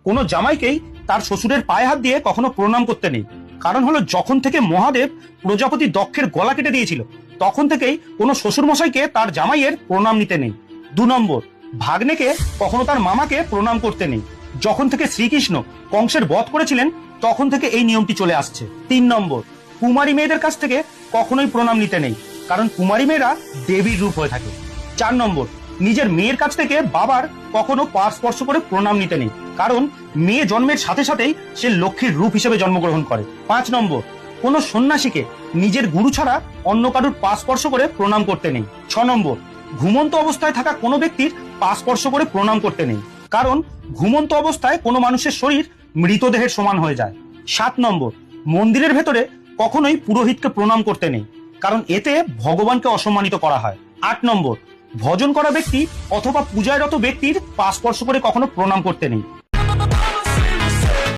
কোনো জামাইকেই তার শ্বশুরের পায়ে হাত দিয়ে কখনো প্রণাম করতে নেই। কারণ হলো, যখন থেকে মহাদেব প্রজাপতি দক্ষের গলা কেটে দিয়েছিল তখন থেকেই কোনো শ্বশুর মশাইকে তার জামাইয়ের প্রণাম নিতে নেই। 2 নম্বর, ভাগ্নেকে কখনো তার মামাকে প্রণাম করতে নেই। যখন থেকে শ্রীকৃষ্ণ কংসের বধ করেছিলেন তখন থেকে এই নিয়মটি চলে আসছে। 3 নম্বর, কুমারী মেয়েদের কাছ থেকে কখনোই প্রণাম নিতে নেই, কারণ কুমারী মেয়েরা দেবীর রূপ হয়ে থাকে। 4 নম্বর, নিজের মেয়ের কাছ থেকে বাবার কখনো পা স্পর্শ করে প্রণাম নিতে নেই, কারণ মেয়ে জন্মের সাথে সাথেই সে লক্ষ্মীর রূপ হিসেবে জন্মগ্রহণ করে। 5 নম্বর, কোনো সন্ন্যাসীকে নিজের গুরু ছাড়া অন্য কারুর পা স্পর্শ করে প্রণাম করতে নেই। 6 নম্বর, ঘুমন্ত অবস্থায় থাকা কোনো ব্যক্তির পা স্পর্শ করে প্রণাম করতে নেই, কারণ ঘুমন্ত অবস্থায় কোনো মানুষের শরীর মৃতদেহের সমান হয়ে যায়। 7 নম্বর, মন্দিরের ভেতরে কখনোই পুরোহিতকে প্রণাম করতে নেই, কারণ এতে ভগবানকে অসম্মানিত করা হয়। 8 নম্বর, ভজন করা ব্যক্তি অথবা পূজায়রত ব্যক্তির পা স্পর্শ করে কখনো প্রণাম করতে নেই,